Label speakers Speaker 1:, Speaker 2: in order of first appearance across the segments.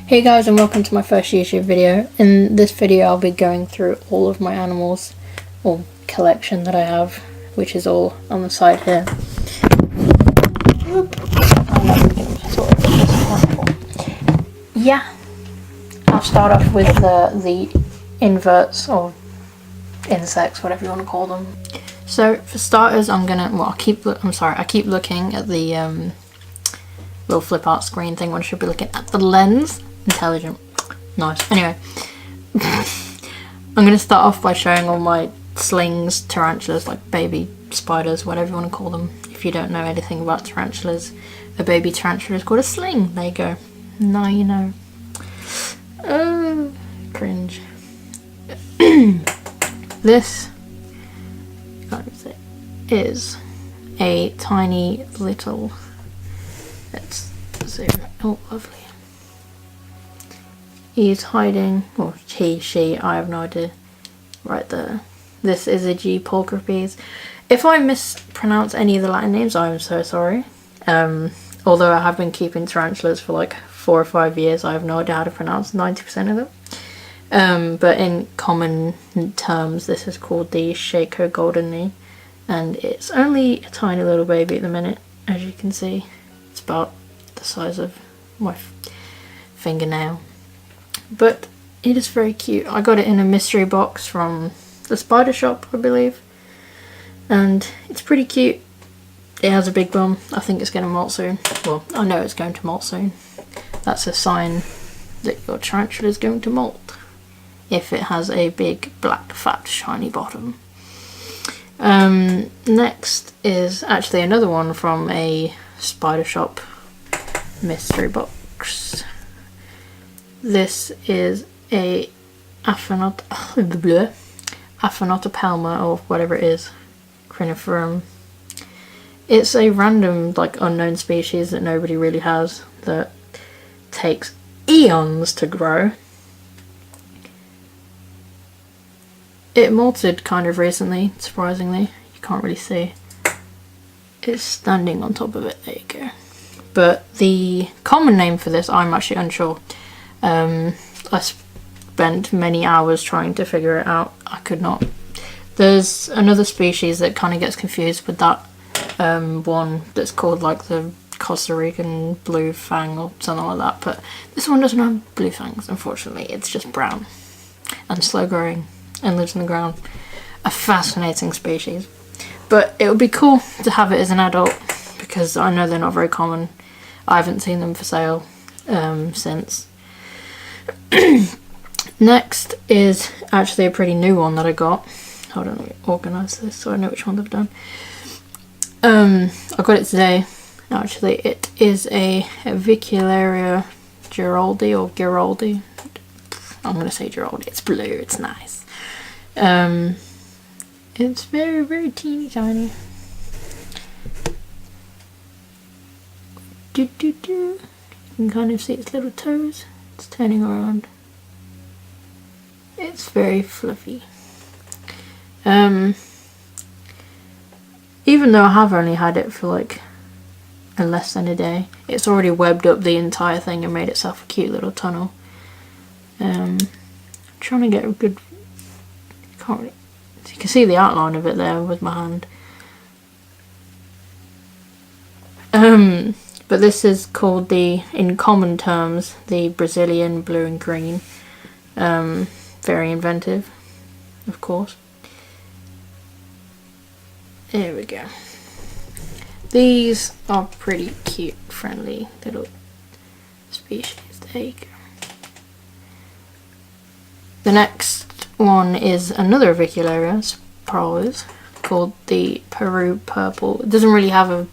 Speaker 1: Hey guys, and welcome to my first YouTube video. In this video I'll be going through all of my animals, or collection that I have, which is all on the side here. Yeah, I'll start off with the inverts, or insects, whatever you want to call them. So for starters, I keep looking at the little flip art screen thing when I should be looking at the lens. Intelligent. Nice. Anyway, I'm going to start off by showing all my slings, tarantulas, like baby spiders, whatever you want to call them. If you don't know anything about tarantulas, a baby tarantula is called a sling. There you go. Now you know. Cringe. This is a tiny little, let's zoom. Oh, lovely. He's hiding, or she, I have no idea, right there. This is a G. pulchripes. If I mispronounce any of the Latin names, I'm so sorry. Although I have been keeping tarantulas for like 4 or 5 years, I have no idea how to pronounce 90% of them. But in common terms, this is called the Chaco golden knee, and it's only a tiny little baby at the minute. As you can see, it's about the size of my fingernail. But it is very cute. I got it in a mystery box from the spider shop, I believe, and it's pretty cute. It has a big bum. I think it's going to molt soon. Well, I know it's going to molt soon. That's a sign that your tarantula is going to molt, if it has a big black fat shiny bottom. Next is actually another one from a spider shop mystery box. This is a Aphonopelma, or whatever it is, crinirufum. It's a random, like, unknown species that nobody really has, that takes eons to grow. It molted kind of recently, surprisingly. You can't really see. It's standing on top of it, there you go. But the common name for this, I'm actually unsure. I spent many hours trying to figure it out. I could not. There's another species that kind of gets confused with that one that's called like the Costa Rican blue fang or something like that, but this one doesn't have blue fangs, unfortunately. It's just brown and slow growing and lives in the ground. A fascinating species, but it would be cool to have it as an adult because I know they're not very common. I haven't seen them for sale since. Next is actually a pretty new one that I got. Hold on, let me organise this so I know which one they've done. I got it today. Actually, it is a Avicularia geroldi, or geroldi. I'm going to say geroldi. It's blue. It's nice. It's very, very teeny tiny. You can kind of see its little toes. It's turning around. It's very fluffy. Even though I have only had it for like less than a day, it's already webbed up the entire thing and made itself a cute little tunnel. Trying to get a good, can't really, you can see the outline of it there with my hand. But this is called in common terms, the Brazilian blue and green. Very inventive, of course. There we go. These are pretty cute, friendly little species. There you go. The next one is another Avicularia, called the Peru Purple. It doesn't really have a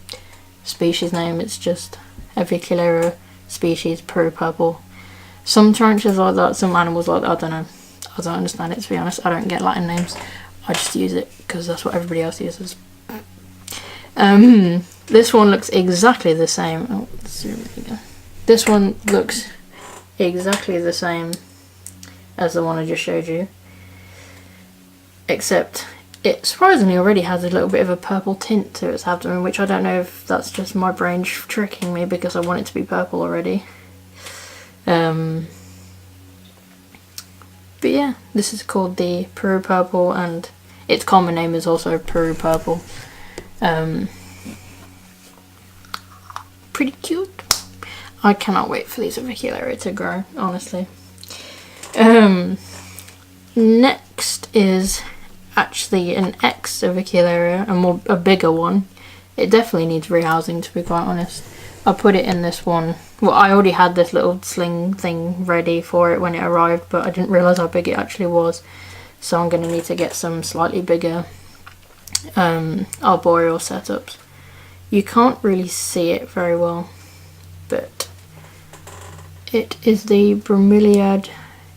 Speaker 1: species name, it's just Avicularia species Peru Purple. Some tarantulas like that, some animals like that, I don't know. I don't understand it, to be honest. I don't get Latin names. I just use it because that's what everybody else uses. This one looks exactly the same. Oh, zoom again. This one looks exactly the same as the one I just showed you, except it surprisingly already has a little bit of a purple tint to its abdomen, which I don't know if that's just my brain tricking me because I want it to be purple already. But yeah, this is called the Peru Purple, and its common name is also Peru Purple. Pretty cute. I cannot wait for these Avicularia to grow, honestly. Next is actually an ex-Avicularia, a bigger one. It definitely needs rehousing, to be quite honest. I put it in this one. Well, I already had this little sling thing ready for it when it arrived, but I didn't realise how big it actually was. So I'm going to need to get some slightly bigger arboreal setups. You can't really see it very well, but it is the Bromeliad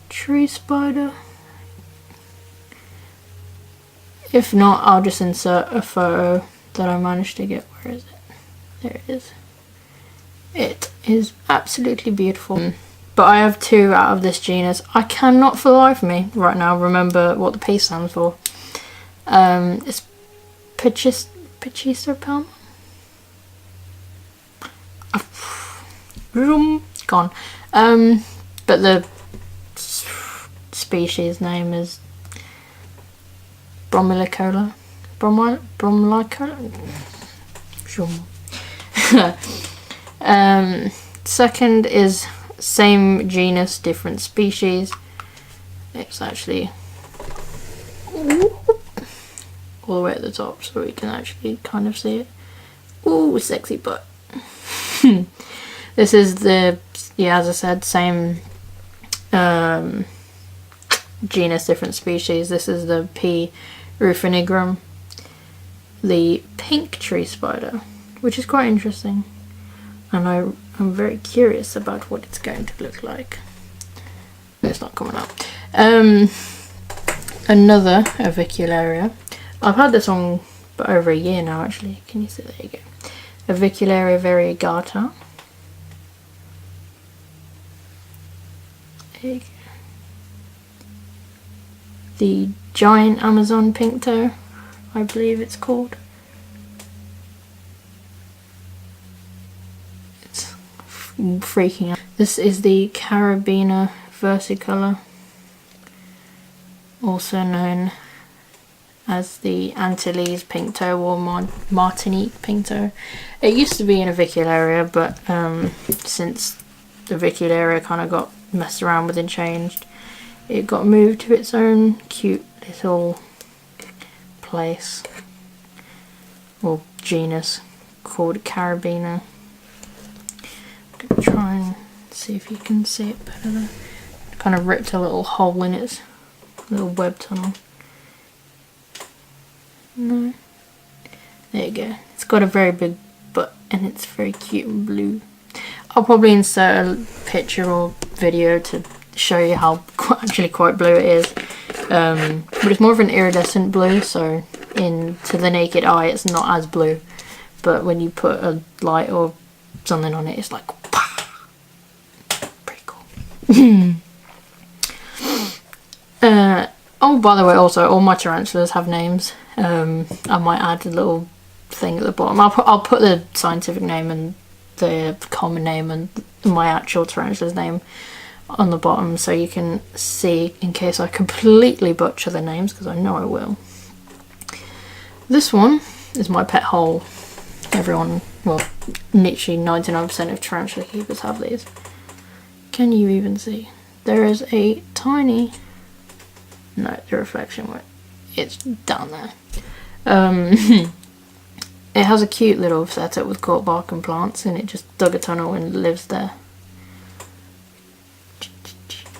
Speaker 1: tree spider. If not, I'll just insert a photo that I managed to get. Where is it? There it is. It is absolutely beautiful. But I have two out of this genus. I cannot for the life of me right now remember what the P stands for. It's Pachistopelma? Gone. But the species name is Bromlicola. Bromlicola? Second is same genus, different species. It's actually all the way at the top, so we can actually kind of see it. Ooh, sexy butt. This is the, yeah, as I said, same genus, different species. This is the P. rufonigrum, the pink tree spider, which is quite interesting. And I'm very curious about what it's going to look like. It's not coming up. Another Avicularia. I've had this on for over a year now, actually. Can you see? There you go. Avicularia variegata. There you go. The giant Amazon Pinktoe, I believe it's called. It's freaking out. This is the Caribena versicolor, also known as the Antilles Pinktoe or Martinique Pinktoe. It used to be an Avicularia, but since the Avicularia kind of got messed around with and changed, it got moved to its own cute little place or genus called Caribena. I'm gonna try and see if you can see it better there. It kind of ripped a little hole in its little web tunnel. No. There you go. It's got a very big butt and it's very cute and blue. I'll probably insert a picture or video to show you how actually quite blue it is. But it's more of an iridescent blue, so to the naked eye it's not as blue. But when you put a light or something on it, it's like pretty cool. Oh, by the way, also all my tarantulas have names. I might add a little thing at the bottom. I'll put the scientific name and the common name and my actual tarantula's name on the bottom, so you can see in case I completely butcher the names, because I know I will. This one is my pet hole. Everyone, well, literally 99% of tarantula keepers have these. Can you even see? There is a tiny, no, the reflection, it's down there. It has a cute little setup with cork bark and plants, and it just dug a tunnel and lives there.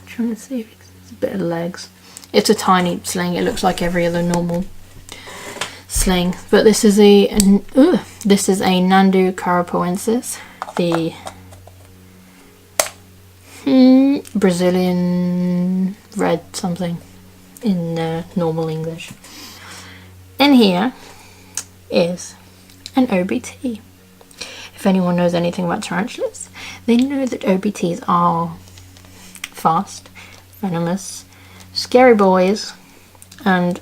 Speaker 1: Trying to see if it's a bit of legs. It's a tiny sling. It looks like every other normal sling, but this is a Nhandu carapoensis, the Brazilian red something in normal English. And here is an OBT. If anyone knows anything about tarantulas, they know that OBTs are fast, venomous, scary boys, and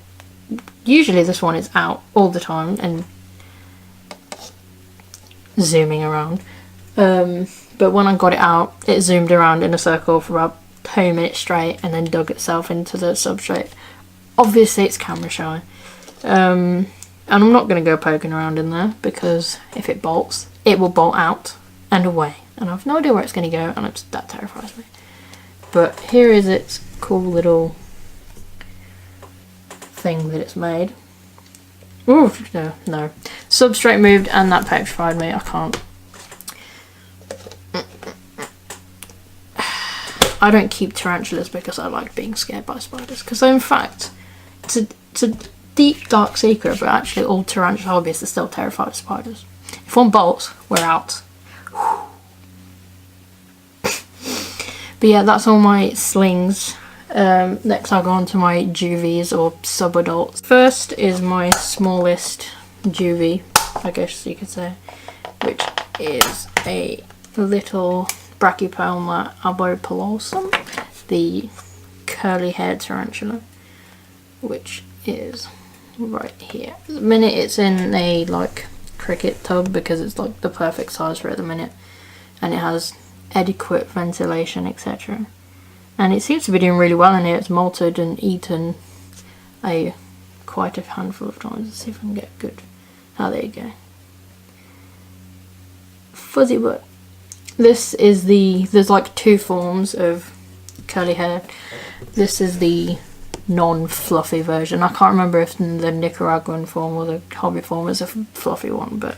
Speaker 1: usually this one is out all the time and zooming around. But when I got it out, it zoomed around in a circle for about 2 minutes straight and then dug itself into the substrate. Obviously it's camera shy. And I'm not going to go poking around in there because if it bolts, it will bolt out and away. And I have no idea where it's going to go, and that terrifies me. But here is its cool little thing that it's made. Ooh, no. Substrate moved and that petrified me. I can't. I don't keep tarantulas because I like being scared by spiders. Because in fact, it's a deep dark secret, but actually all tarantula hobbyists are still terrified of spiders. If one bolts, we're out. But yeah, that's all my slings. Next I'll go on to my juvies or subadults. First is my smallest juvie, I guess you could say, which is a little Brachypelma arboriculosum, the curly haired tarantula, which is right here. At the minute it's in a like cricket tub because it's like the perfect size for it at the minute, and it has adequate ventilation, etc. And it seems to be doing really well in here. It's molted and eaten quite a handful of times. Let's see if I can get good. Oh, there you go. Fuzzy butt. This is there's like two forms of curly hair. This is the non-fluffy version. I can't remember if the Nicaraguan form or the hobby form is a fluffy one, but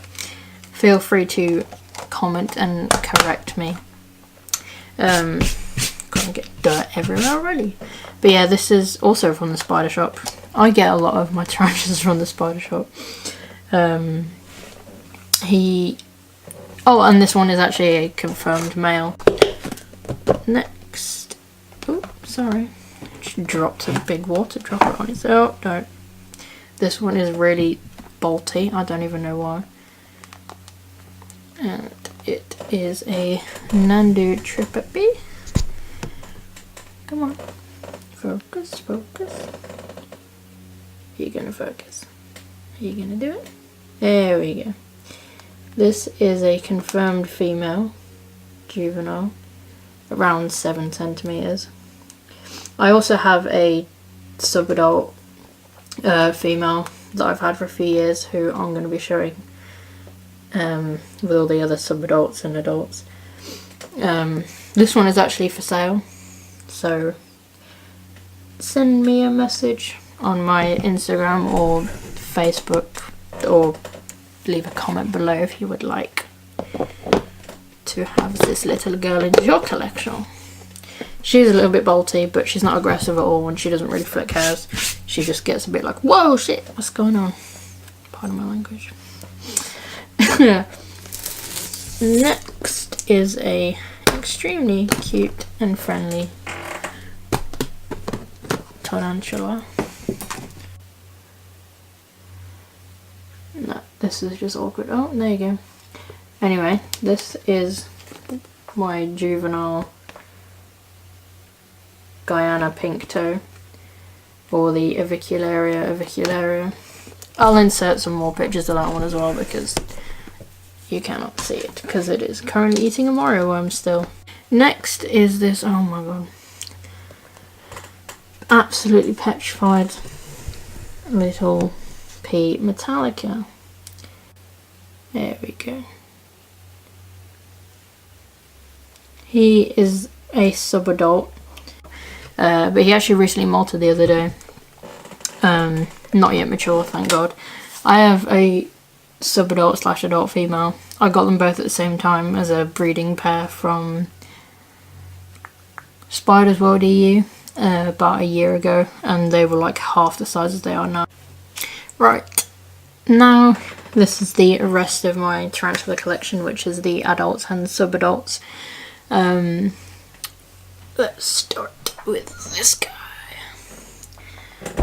Speaker 1: feel free to comment and correct me. Gonna get dirt everywhere already. But yeah, this is also from the spider shop. I get a lot of my tarantulas from the spider shop. Oh, and this one is actually a confirmed male. Next, oh, sorry, just dropped a big water dropper on it. So don't. This one is really bolty. I don't even know why. And it is a Nhandu tripapi. Come on, focus, focus. Are you gonna focus? Are you gonna do it? There we go. This is a confirmed female, juvenile, around 7 centimeters. I also have a subadult female that I've had for a few years, who I'm going to be showing with all the other subadults and adults. This one is actually for sale, so send me a message on my Instagram or Facebook, or leave a comment below if you would like to have this little girl into your collection. She's a little bit bolty, but she's not aggressive at all, and she doesn't really flick hairs. She just gets a bit like, whoa, shit, what's going on? Pardon my language. Next is a extremely cute and friendly tarantula. No, this is just awkward. Oh, there you go. Anyway, this is my juvenile Guyana Pinktoe, or the Avicularia. I'll insert some more pictures of that one as well because you cannot see it because it is currently eating a Mario worm still. Next is this, oh my god, absolutely petrified little P. Metallica. There we go. He is a subadult, but he actually recently molted the other day. Not yet mature, thank god. I have a subadult / adult female. I got them both at the same time as a breeding pair from Spiders World EU about a year ago, and they were like half the size as they are now. Right, now this is the rest of my tarantula collection, which is the adults and subadults. Let's start with this guy.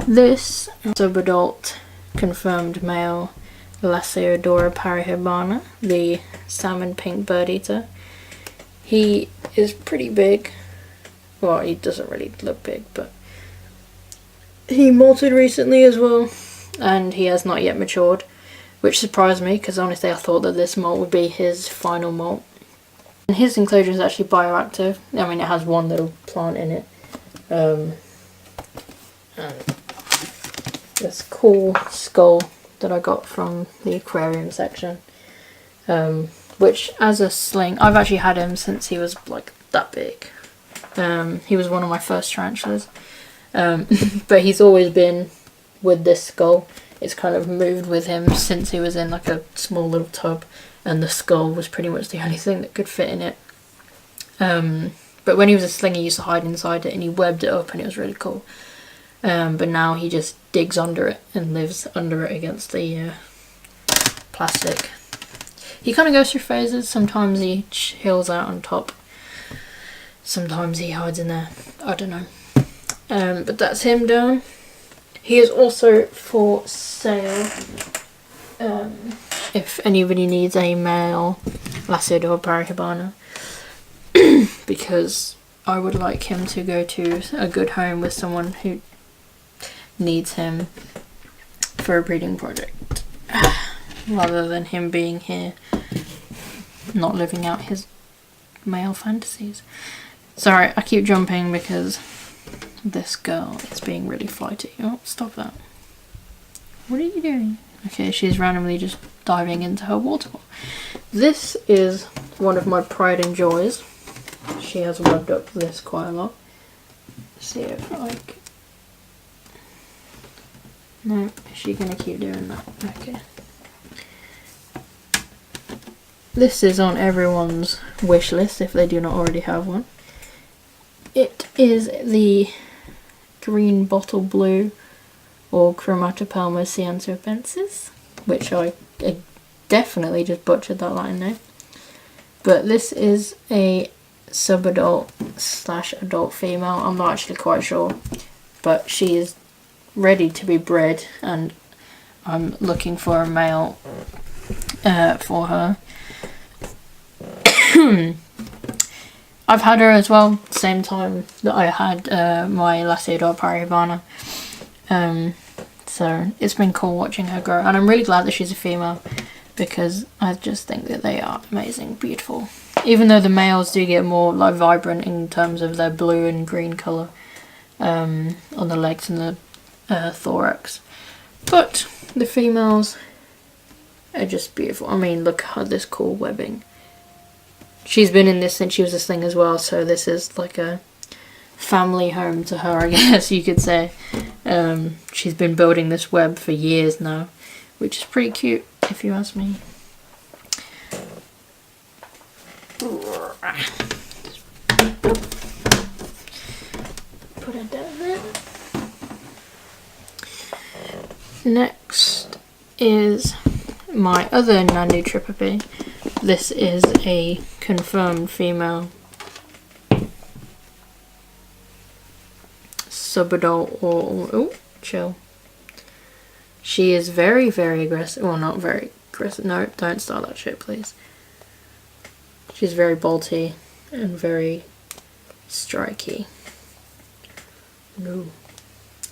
Speaker 1: This subadult confirmed male Laceodora parahibana, the salmon pink bird eater. He is pretty big. Well, he doesn't really look big, but he molted recently as well, and he has not yet matured, which surprised me because honestly I thought that this molt would be his final molt. And his enclosure is actually bioactive. I mean, it has one little plant in it. And this cool skull that I got from the aquarium section. Which, as a sling, I've actually had him since he was like that big. He was one of my first tarantulas. But he's always been with this skull. It's kind of moved with him since he was in like a small little tub, and the skull was pretty much the only thing that could fit in it. But when he was a sling, he used to hide inside it, and he webbed it up, and it was really cool. But now he just digs under it and lives under it against the plastic. He kind of goes through phases. Sometimes he chills out on top. Sometimes he hides in there. I don't know. But that's him done. He is also for sale. If anybody needs a male Lacidor parahybana, because I would like him to go to a good home with someone who needs him for a breeding project, rather than him being here not living out his male fantasies. Sorry, I keep jumping because this girl is being really flighty. Oh, stop that. What are you doing? Okay, she's randomly just diving into her water bottle. This is one of my pride and joys. She has webbed up this quite a lot. Let's see if like... No, is she gonna keep doing that? Okay. This is on everyone's wish list if they do not already have one. It is the green bottle blue or Cramatopelma cyanthropensis, which I definitely just butchered that Latin name. But this is a subadult / adult female. I'm not actually quite sure, but she is ready to be bred, and I'm looking for a male for her. I've had her as well, same time that I had my Lacidor parahybana. So it's been cool watching her grow, and I'm really glad that she's a female, because I just think that they are amazing, beautiful. Even though the males do get more like vibrant in terms of their blue and green colour on the legs and the thorax, but the females are just beautiful. I mean, look at this cool webbing. She's been in this since she was a sling as well, so this is like a family home to her, I guess you could say. She's been building this web for years now, which is pretty cute if you ask me. Put it down there. Next is my other Nhandu Tripopy. This is a confirmed female subadult or oh, chill. She is very, very aggressive. Well, not very aggressive. No, don't start that shit, please. She's very bolty and very striky. No.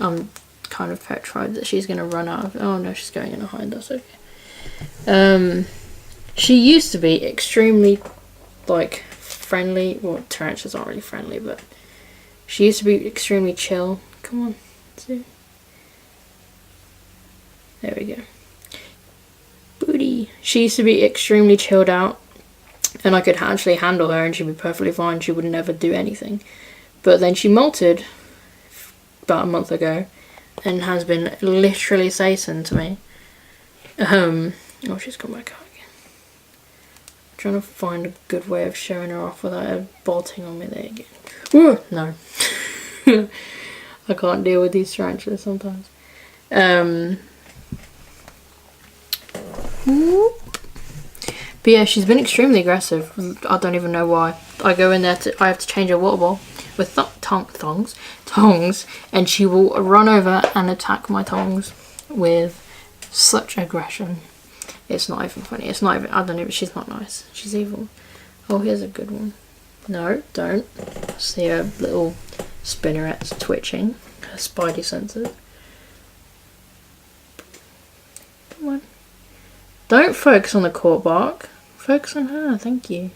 Speaker 1: I'm kind of petrified that she's going to run out of... Oh no, she's going in a hide. That's okay. She used to be extremely, like, friendly. Well, tarantulas aren't really friendly, but she used to be extremely chill. Come on, see. There we go. Booty. She used to be extremely chilled out, and I could actually handle her and she'd be perfectly fine. She would never do anything. But then she molted about a month ago and has been literally Satan to me. Oh, she's come back out again. I'm trying to find a good way of showing her off without her bolting on me. There you go. No. I can't deal with these tarantulas sometimes. But yeah, she's been extremely aggressive. I don't even know why. I go in there I have to change her water bowl with tongs, and she will run over and attack my tongs with such aggression. It's not even funny. It's not even, I don't even, she's not nice. She's evil. Oh, here's a good one. No, don't. See her little spinnerets twitching. Her spidey senses. Come on. Don't focus on the court bark. Focus on her, thank you.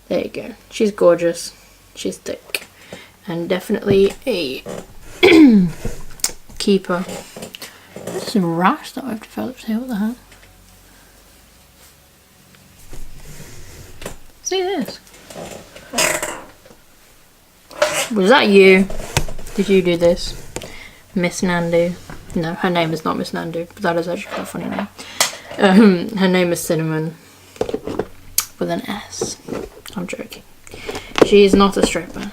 Speaker 1: There you go. She's gorgeous. She's thick. And definitely a keeper. There's some rash that I've developed here. What the hell? See this? Was that you? Did you do this? Miss Nhandu? No, her name is not Miss Nhandu, but that is actually quite a funny name. Her name is Cinnamon with an S. I'm joking. She is not a stripper.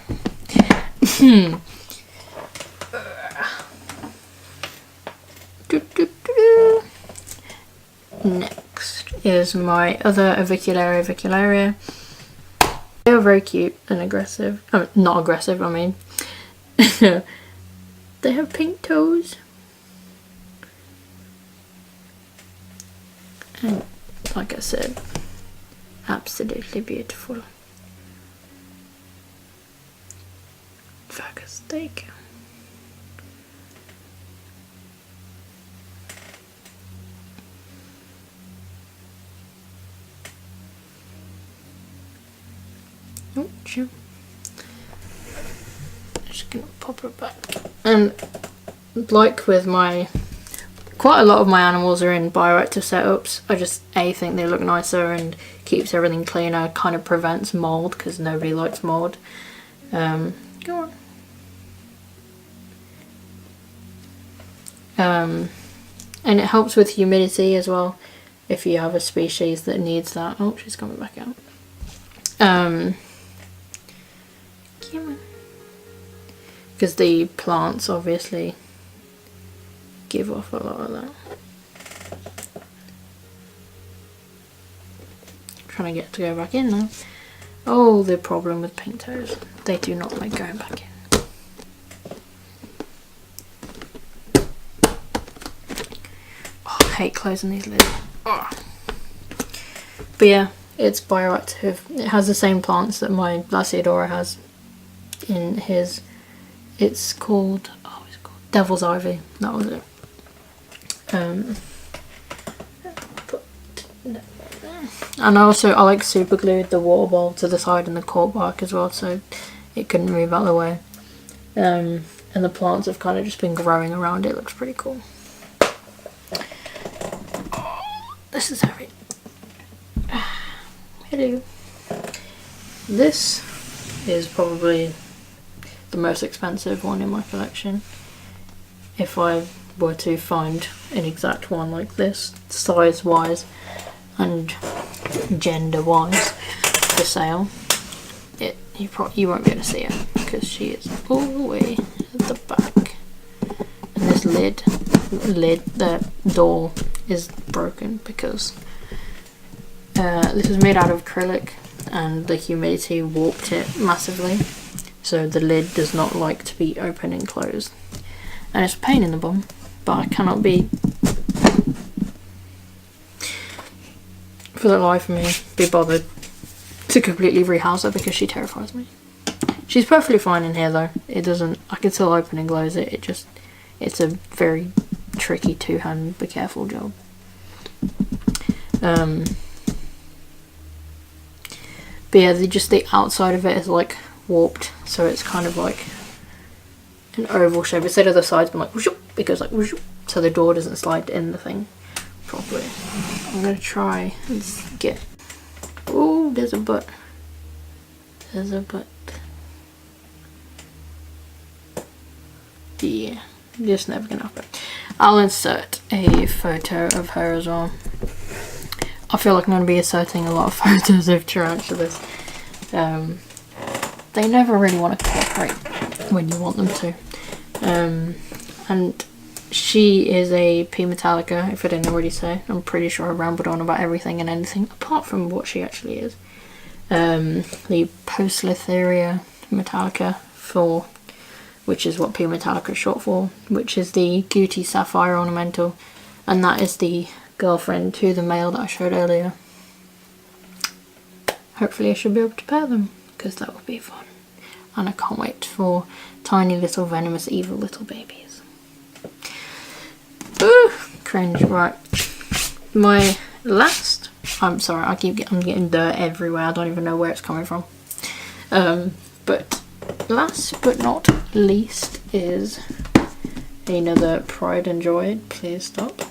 Speaker 1: Next is my other Avicularia. They are very cute and aggressive. Not aggressive, I mean. They have pink toes. And like I said, absolutely beautiful. Focus, there you go. Oh, sure. Just gonna pop her back. And like with quite a lot of my animals are in bioactive setups. I just think they look nicer and keeps everything cleaner, kind of prevents mold because nobody likes mold. Go on. And it helps with humidity as well if you have a species that needs that. Oh, she's coming back out. Because the plants obviously give off a lot of that. Trying to get to go back in now. Oh, the problem with pink toes. They do not like going back in. Oh, I hate closing these lids. Oh. But yeah, it's bioactive. It has the same plants that my Glaciodora has in his. It's called Devil's Ivy. That was it. And I like super glued the water bowl to the side and the cork bark as well, so it couldn't move out of the way. And the plants have kind of just been growing around it. It looks pretty cool. Oh, this is heavy. Hello. This is probably the most expensive one in my collection. If I were to find an exact one like this, size wise and gender wise, for sale, you won't be able to see her because she is all the way at the back, and this the door is broken because this is made out of acrylic and the humidity warped it massively, so the lid does not like to be open and closed, and it's a pain in the bum, but I cannot for the life of me be bothered to completely rehouse her because she terrifies me. She's perfectly fine in here though. I can still open and close it. It's a very tricky two-hand be careful job. But yeah, just the outside of it is like warped, so it's kind of like an oval shape. Instead of the sides being like whoosh, it goes like whoosh, so the door doesn't slide in the thing properly. I'm gonna try and get. Oh, there's a butt. There's a butt. Yeah, just never gonna happen. I'll insert a photo of her as well. I feel like I'm gonna be inserting a lot of photos of tarantulas. They never really want to cooperate when you want them to. And she is a P. metallica, if I didn't already say. I'm pretty sure I rambled on about everything and anything apart from what she actually is. The Postlitheria metallica, which is what P. metallica is short for, which is the Guti sapphire ornamental, and that is the girlfriend to the male that I showed earlier. Hopefully I should be able to pair them, because that would be fun. And I can't wait for tiny little venomous evil little babies. Ooh, cringe. Right, my last I'm sorry, I'm getting dirt everywhere. I don't even know where it's coming from. But last but not least is another Pride and Joy. Please stop.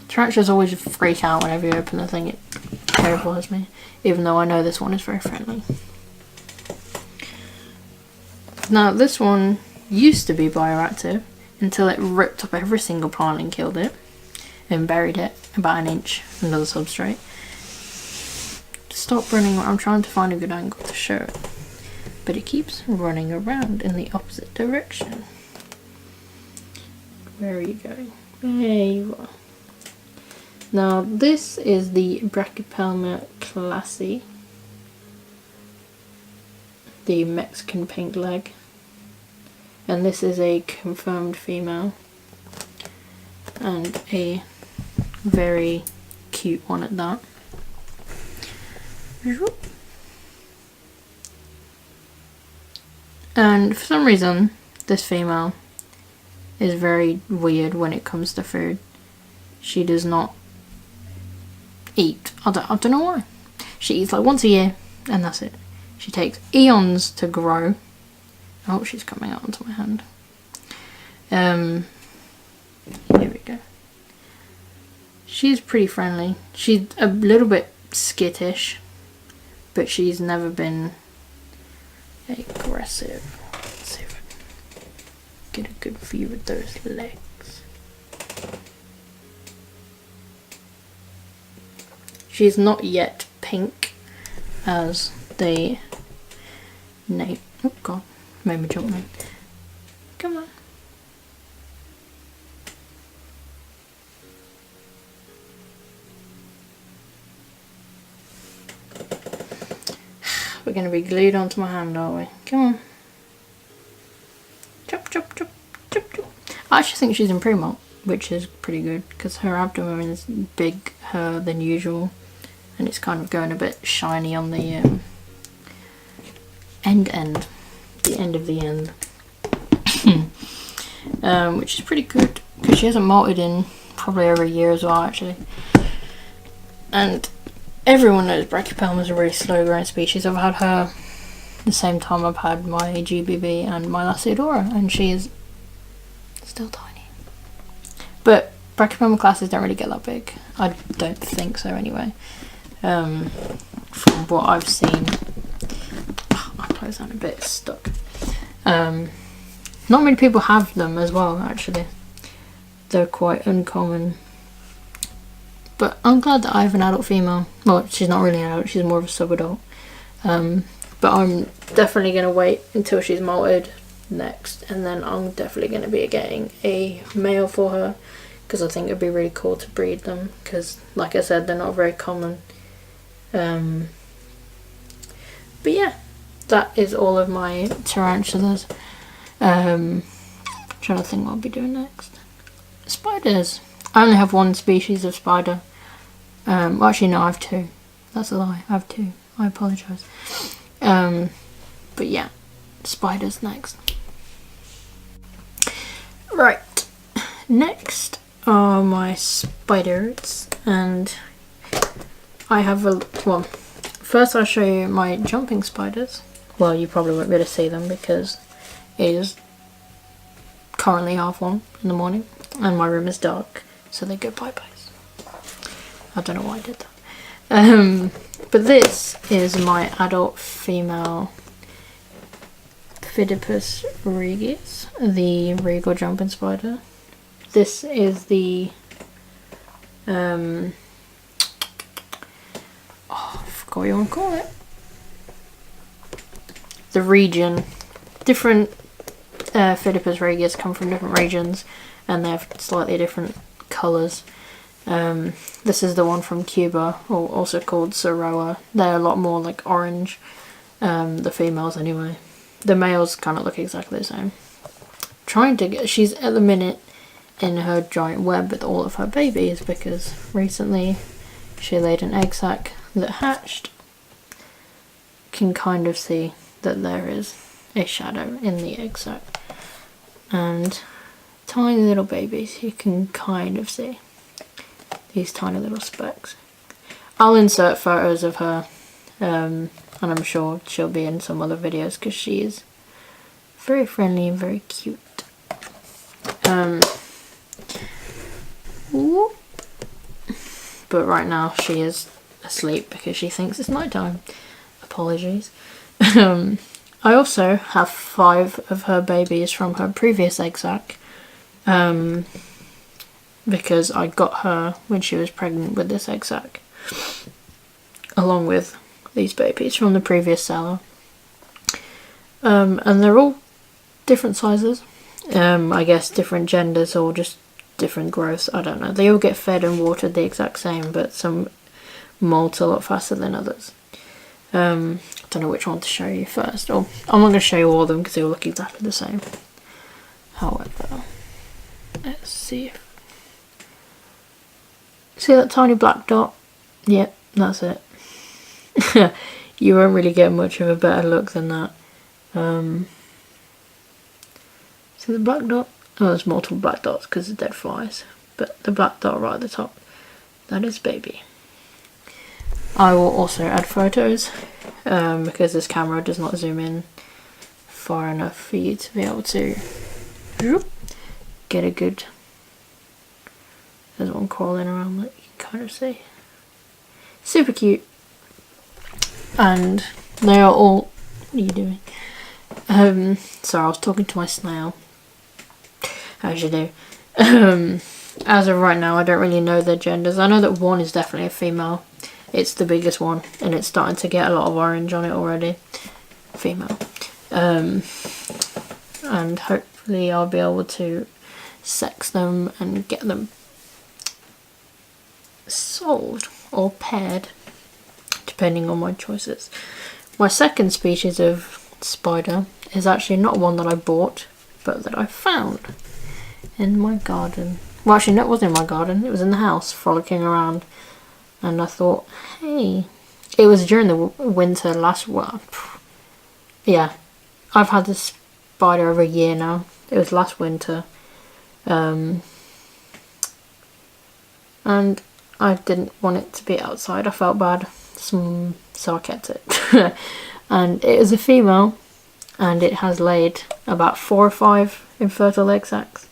Speaker 1: Tarantulas always freak out whenever you open the thing. It terrifies me, even though I know this one is very friendly. Now this one used to be bioactive until it ripped up every single plant and killed it and buried it about an inch under the substrate. Stop running. I'm trying to find a good angle to show it, but it keeps running around in the opposite direction. Where are you going? There you are. Now this is the Brachypelma classi, the Mexican pink leg, and this is a confirmed female and a very cute one at that. And for some reason this female is very weird when it comes to food. She does not eat. I don't know why. She eats like once a year and that's it. She takes eons to grow. Oh, she's coming out onto my hand. Here we go. She's pretty friendly. She's a little bit skittish, but she's never been aggressive. Let's see if I can get a good view of those legs. She's not yet pink as they name. Oh god, made me jump me. Come on. We're going to be glued onto my hand, aren't we? Come on. Chop, chop, chop, chop, chop. I actually think she's in pre-molt, which is pretty good because her abdomen is bigger than usual. And it's kind of going a bit shiny on the the end of the end, which is pretty good because she hasn't molted in probably over a year as well, actually. And everyone knows Brachypelma is a really slow growing species. I've had her the same time I've had my GBB and my Lacidora, and she is still tiny. But Brachypelma classes don't really get that big. I don't think so anyway. From what I've seen. My clothes are a bit stuck. Not many people have them as well, actually. They're quite uncommon. But I'm glad that I have an adult female. Well, she's not really an adult, she's more of a sub-adult. But I'm definitely going to wait until she's molted next, and then I'm definitely going to be getting a male for her, because I think it'd be really cool to breed them, because like I said, they're not very common. But yeah, that is all of my tarantulas. Trying to think what I'll be doing next. Spiders. I only have one species of spider. Well, actually no, I have two. That's a lie. I have two. I apologise. But yeah, spiders next. Right. Next are my spiders, and I have well, first I'll show you my jumping spiders. Well, you probably won't be able to see them because it is currently 1:30 in the morning and my room is dark, so they go bye-byes. I don't know why I did that. But this is my adult female Phidippus regis, the regal jumping spider. This is the I forgot what you want to call it. The region. Different Phidippus regis come from different regions and they have slightly different colours. This is the one from Cuba, or also called Soroa. They're a lot more like orange, the females anyway. The males kind of look exactly the same. Trying to get, she's at the minute in her giant web with all of her babies because recently she laid an egg sac that hatched. Can kind of see that there is a shadow in the egg sac, and tiny little babies, you can kind of see these tiny little specks. I'll insert photos of her, and I'm sure she'll be in some other videos because she is very friendly and very cute. But right now she is asleep because she thinks it's night time. Apologies. I also have 5 of her babies from her previous egg sac, because I got her when she was pregnant with this egg sac, along with these babies from the previous seller. And they're all different sizes, I guess different genders or just different growths, I don't know. They all get fed and watered the exact same, but some molt a lot faster than others. I don't know which one to show you first. I'm not going to show you all of them because they all look exactly the same. However, let's see. See that tiny black dot? Yep, that's it. You won't really get much of a better look than that. See the black dot? Oh, there's multiple black dots because of dead flies. But the black dot right at the top, that is baby. I will also add photos because this camera does not zoom in far enough for you to be able to get a good... There's one crawling around that you can kind of see. Super cute. And they are all... What are you doing? Sorry, I was talking to my snail. As you do. As of right now, I don't really know their genders. I know that one is definitely a female. It's the biggest one, and it's starting to get a lot of orange on it already. Female. And hopefully I'll be able to sex them and get them sold or paired, depending on my choices. My second species of spider is actually not one that I bought, but that I found in my garden. Well, actually, no, it wasn't in my garden. It was in the house, frolicking around. And I thought, hey, it was during the winter last... Well, yeah, I've had this spider over a year now. It was last winter. And I didn't want it to be outside. I felt bad. So I kept it. And it is a female. And it has laid about 4 or 5 infertile egg sacs.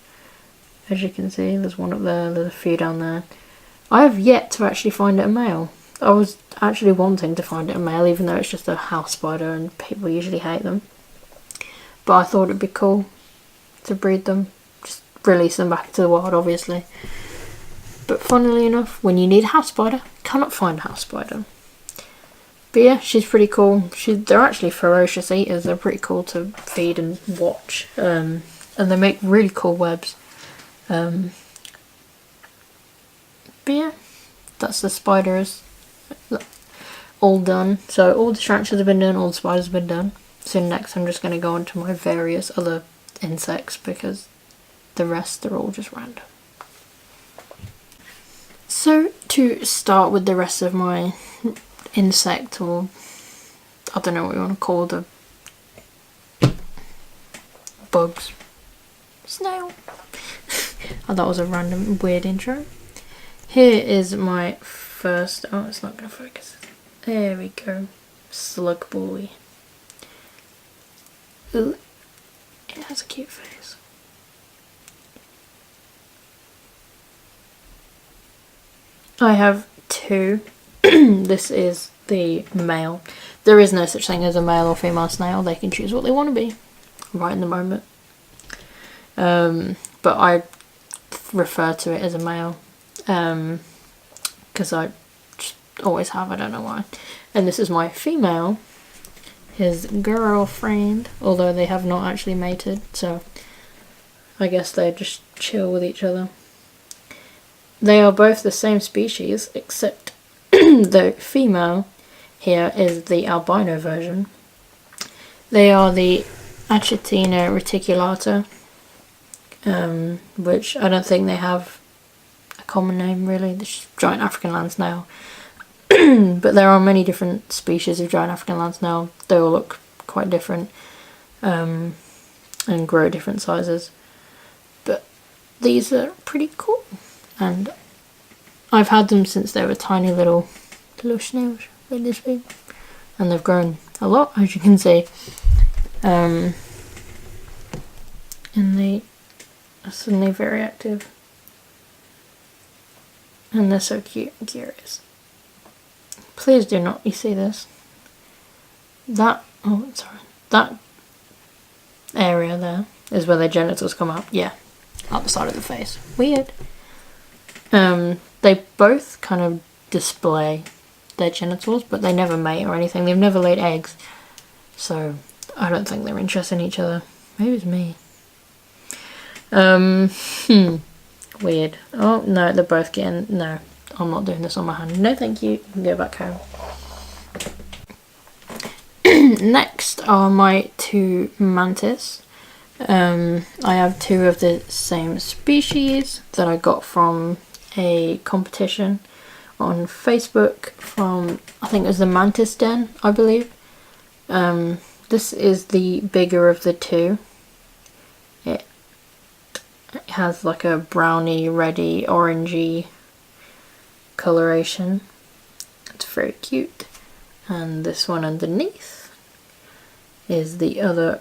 Speaker 1: As you can see, there's one up there, there's a few down there. I have yet to actually find it a male. I was actually wanting to find it a male, even though it's just a house spider and people usually hate them. But I thought it'd be cool to breed them. Just release them back to the wild, obviously. But funnily enough, when you need a house spider, you cannot find a house spider. But yeah, she's pretty cool. They're actually ferocious eaters. They're pretty cool to feed and watch. And they make really cool webs. But yeah, that's the spiders all done. So all the tarantulas have been done, all the spiders have been done. So next I'm just going to go on to my various other insects because the rest are all just random. So to start with the rest of my insect, or I don't know what you want to call the bugs. Snail. Oh, that was a random weird intro. Here is my first... Oh, it's not going to focus. There we go. Slug boy. Ooh. It has a cute face. I have 2. This is the male. There is no such thing as a male or female snail. They can choose what they want to be right in the moment. But I refer to it as a male because I just always have, I don't know why. And this is my female, his girlfriend, although they have not actually mated, so I guess they just chill with each other. They are both the same species, except the female here is the albino version. They are the Achatina reticulata, which I don't think they have a common name really. They're just giant African land snail. But there are many different species of giant African land snail. They all look quite different and grow different sizes. But these are pretty cool. And I've had them since they were tiny little little snails like this big, and they've grown a lot, as you can see. And they are suddenly very active, and they're so cute and curious. Please do not, you see this? That area there is where their genitals come up. Yeah, up the side of the face. Weird. They both kind of display their genitals, but they never mate or anything. They've never laid eggs, so I don't think they're interested in each other. Maybe it's me. Weird. Oh no, they're both getting, no, I'm not doing this on my hand. No thank you, you can go back home. Next are my two mantis. I have two of the same species that I got from a competition on Facebook from, I think it was the Mantis Den, I believe. This is the bigger of the two. It has like a browny, reddy, orangey coloration. It's very cute. And this one underneath is the other.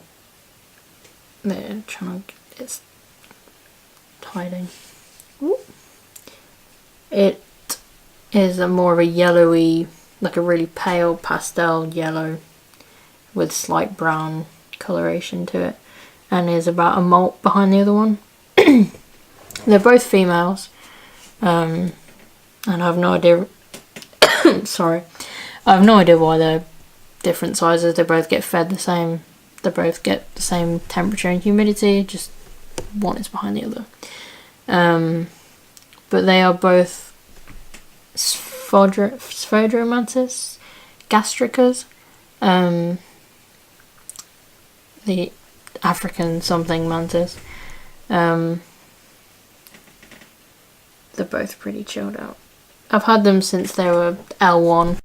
Speaker 1: They're trying to, it's hiding. Ooh. It is a more of a yellowy, like a really pale pastel yellow with slight brown coloration to it, and is about a molt behind the other one. They're both females, and I have no idea. Sorry, I have no idea why they're different sizes. They both get fed the same. They both get the same temperature and humidity. Just one is behind the other. But they are both Sphodromantis gastricas. The African something mantis. They're both pretty chilled out. I've had them since they were L1.